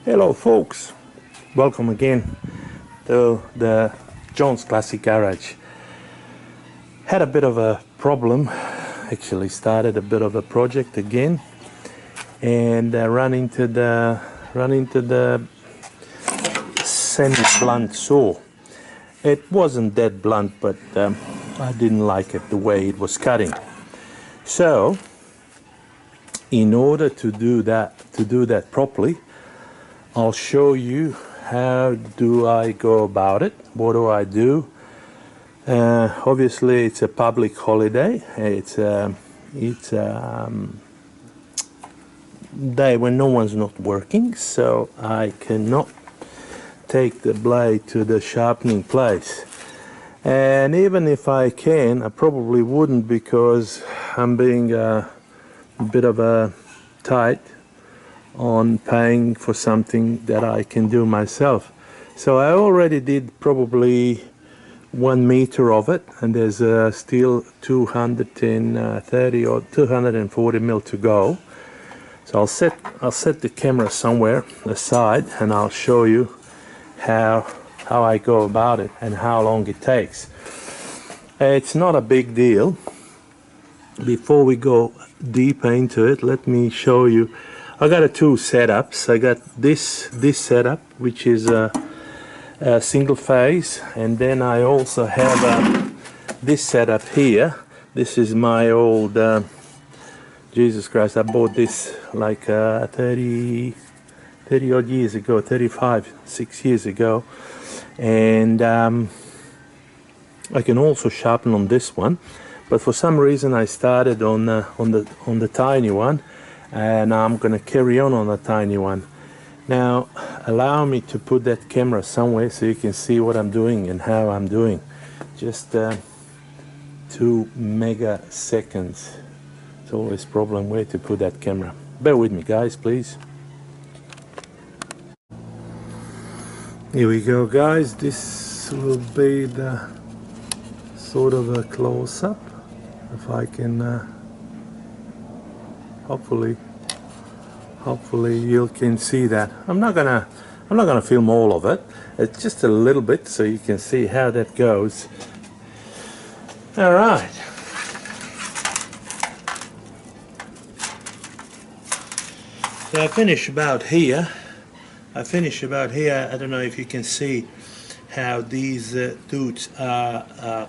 Hello folks, welcome again to the John's Classic Garage. Had a bit of a problem, actually started a bit of a project again and run into the semi-blunt saw. It wasn't that blunt, but I didn't like it the way it was cutting. So in order to do that properly, I'll show you how do I go about it. What do I do? Obviously, it's a public holiday. It's a day when no one's not working, so I cannot take the blade to the sharpening place. And even if I can, I probably wouldn't, because I'm being a bit of a tight on paying for something that I can do myself. So I already did probably 1 meter of it, and there's still 230 or 240 mil to go. So I'll set the camera somewhere aside and I'll show you how I go about it and how long it takes. It's not a big deal. Before we go deep into it, let me show you. I got two setups. I got this setup, which is a single phase, and then I also have this setup here. This is my old Jesus Christ, I bought this like 30 odd years ago, 6 years ago, and I can also sharpen on this one, but for some reason I started on the tiny one, and I'm gonna carry on the tiny one. Now allow me to put that camera somewhere so you can see what I'm doing and how I'm doing. Just 2 megaseconds. It's always a problem where to put that camera. Bear with me guys, please. Here we go guys, this will be the sort of a close-up, if I can hopefully you can see that. I'm not gonna film all of it. It's just a little bit so you can see how that goes. All right. So I finish about here. I don't know if you can see how these tooths are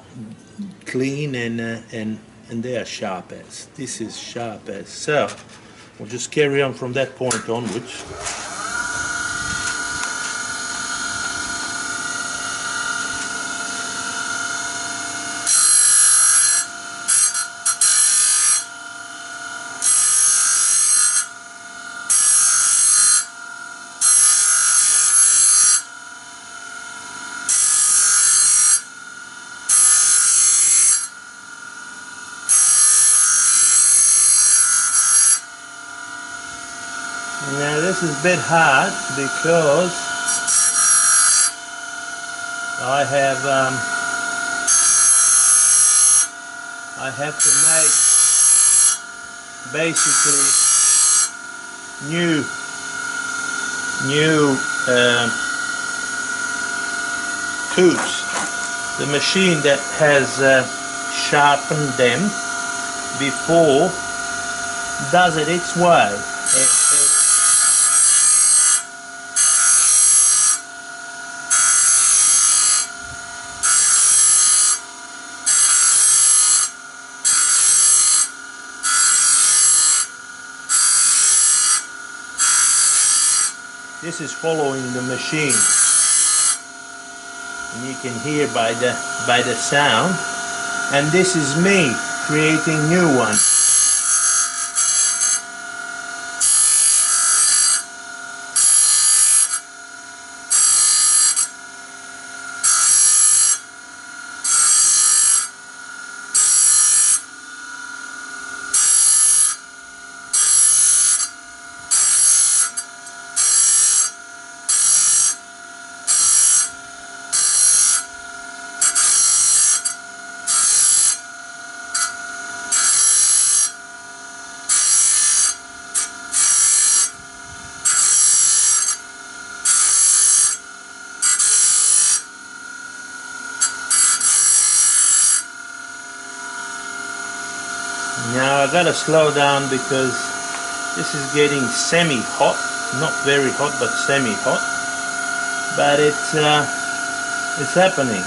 clean and they are sharp as. This is sharp as. So we'll just carry on from that point onwards. Now this is a bit hard because I have to make basically new tooths. The machine that has sharpened them before does it its way. This is following the machine, and you can hear by the sound. And this is me creating new ones. Now I gotta slow down because this is getting semi-hot, not very hot, but semi-hot. But it's happening.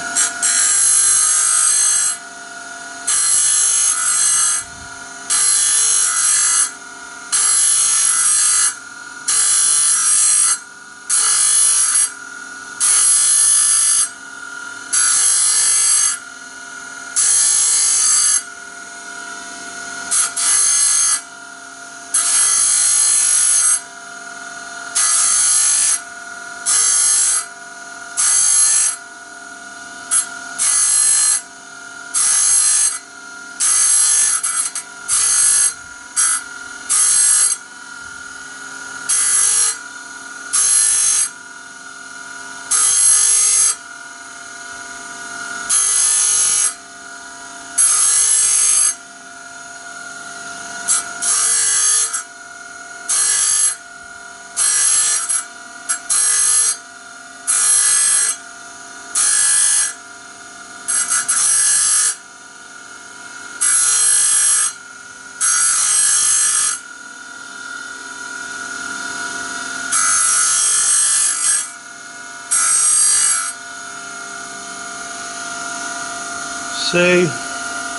See,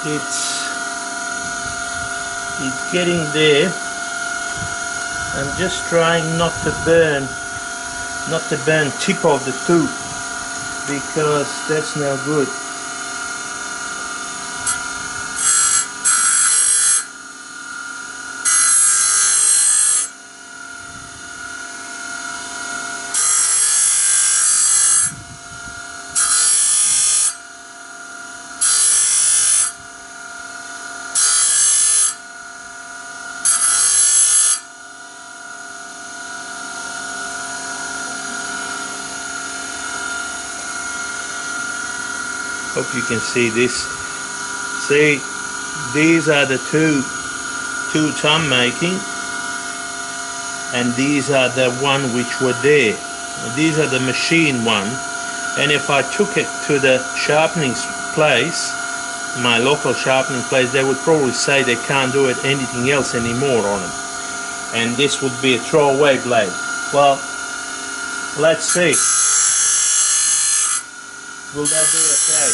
it's getting there. I'm just trying not to burn tip of the tooth, because that's no good. Hope you can see this. See, these are the two I'm making, and these are the one which were there. These are the machine one, and if I took it to the sharpening place, my local sharpening place, they would probably say they can't do it anything else anymore on them, and this would be a throwaway blade. Well, let's see. Will that be okay?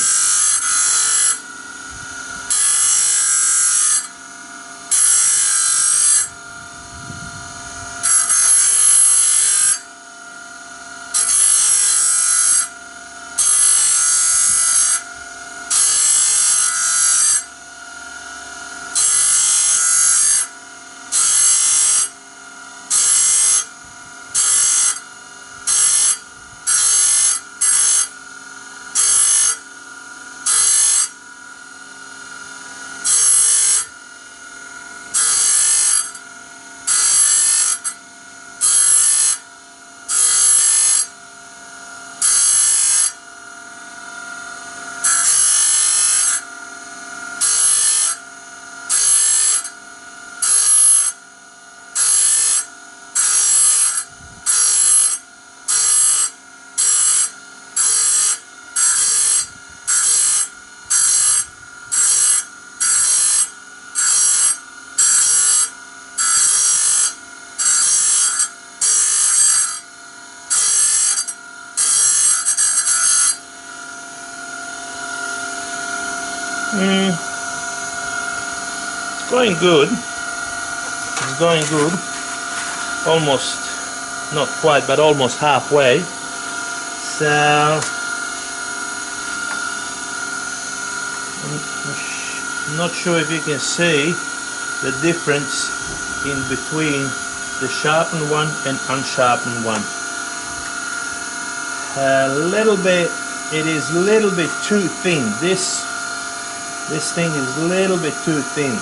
It's going good. It's going good. Almost, not quite, but almost halfway. So I'm not sure if you can see the difference in between the sharpened one and unsharpened one. A little bit. It is a little bit too thin. This thing is a little bit too thin.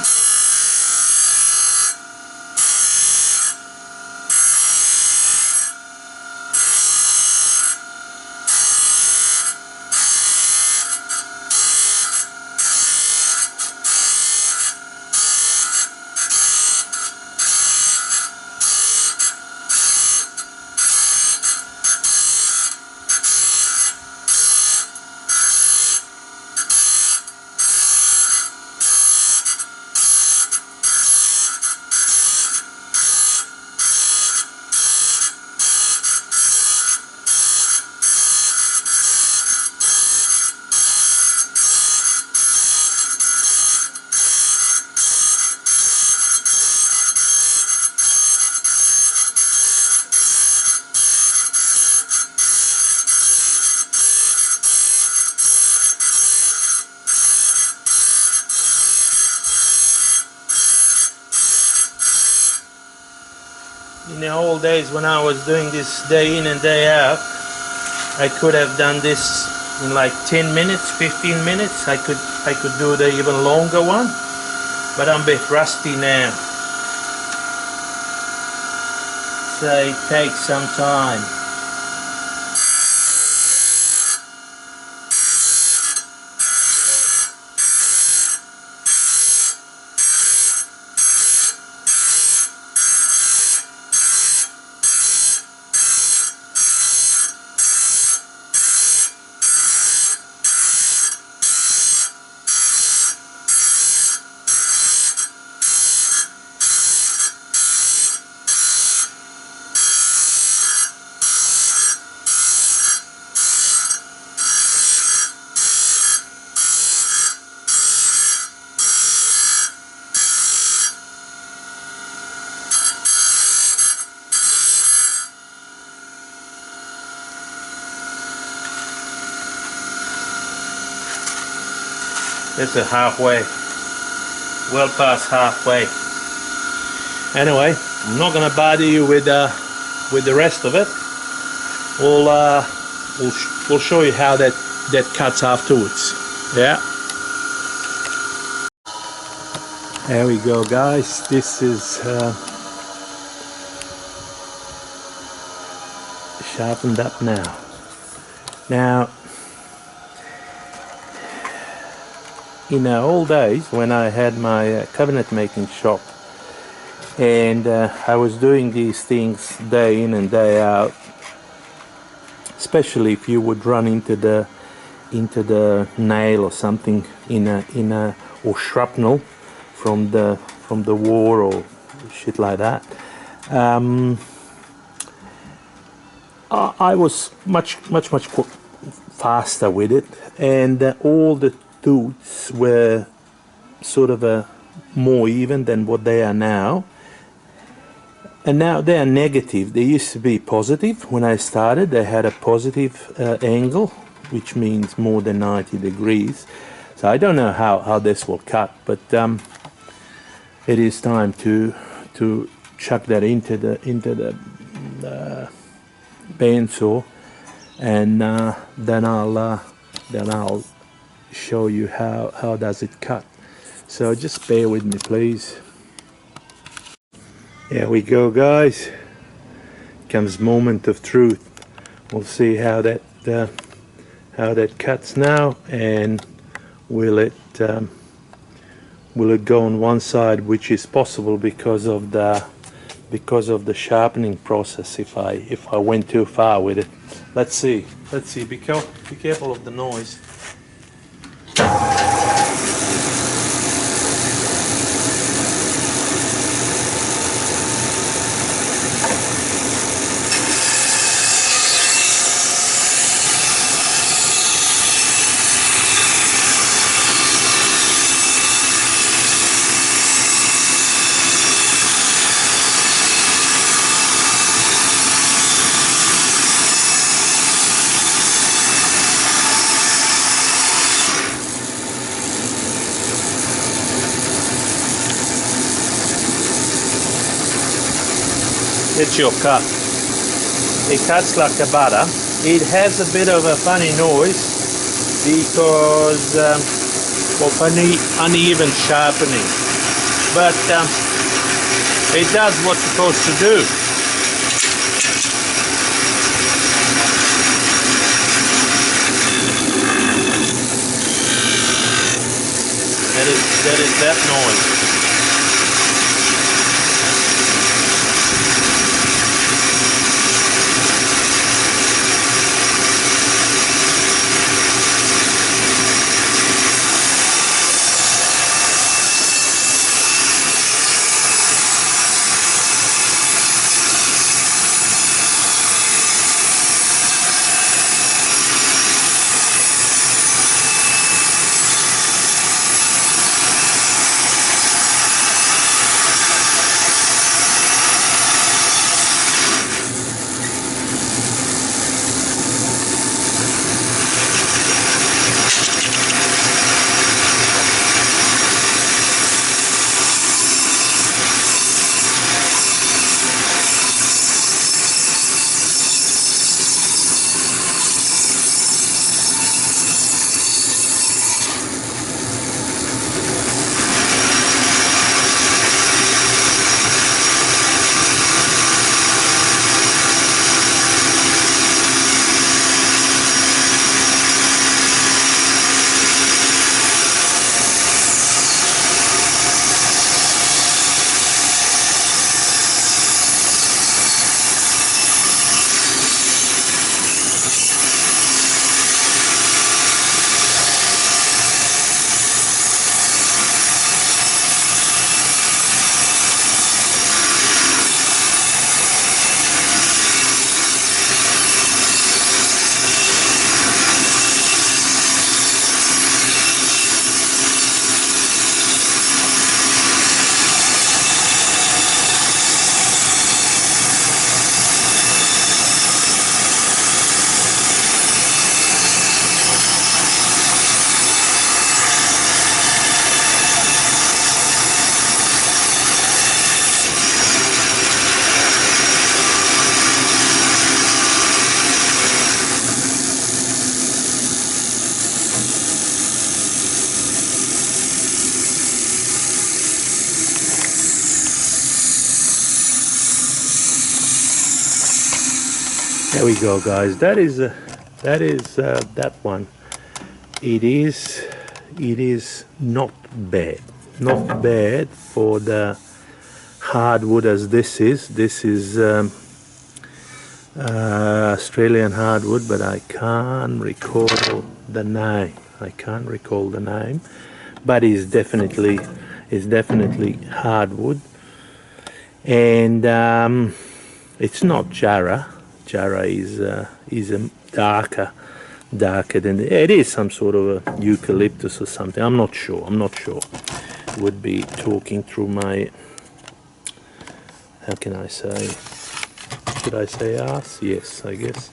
the old days when I was doing this day in and day out, I could have done this in like 10 minutes, 15 minutes. I could do the even longer one, but I'm a bit rusty now. So it takes some time. It's a halfway, well past halfway. Anyway, I'm not gonna bother you with the rest of it. We'll show you how that cuts afterwards. Yeah. There we go, guys. This is sharpened up now. Now, in the old days when I had my cabinet making shop, and I was doing these things day in and day out, especially if you would run into the nail or something or shrapnel from the war or shit like that. I was much faster with it, and all the tooths were sort of more even than what they are now. And now they are negative. They used to be positive when I started. They had a positive angle, which means more than 90 degrees. So I don't know how this will cut, but it is time to chuck that into the bandsaw, and then I'll show you how does it cut. So just bear with me, please. Here we go, guys. Comes moment of truth. We'll see how that cuts now, and will it go on one side, which is possible because of the sharpening process. If I went too far with it, let's see. Be careful of the noise. It's your cut. It cuts like a butter. It has a bit of a funny noise because of uneven sharpening, but it does what's supposed to do. That is that noise. There we go, guys. That is that one. It is not bad. Not bad for the hardwood as this is. This is Australian hardwood, but I can't recall the name. I can't recall the name, but it's definitely hardwood, and it's not Jarrah. Jarrah is a darker than it is some sort of a eucalyptus or something. I'm not sure. Would be talking through my, how can I say? Should I say ass? Yes, I guess.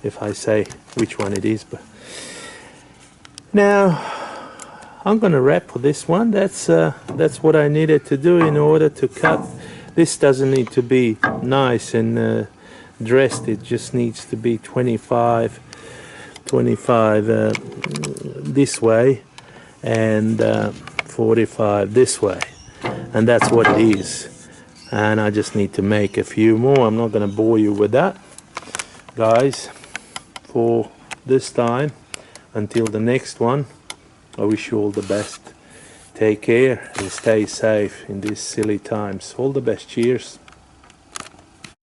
If I say which one it is, but now I'm gonna wrap for this one. That's what I needed to do in order to cut. This doesn't need to be nice and dressed. It just needs to be 25 this way and 45 this way, and that's what it is. And I just need to make a few more. I'm not going to bore you with that, guys, for this time. Until the next one, I wish you all the best. Take care and stay safe in these silly times. All the best. Cheers.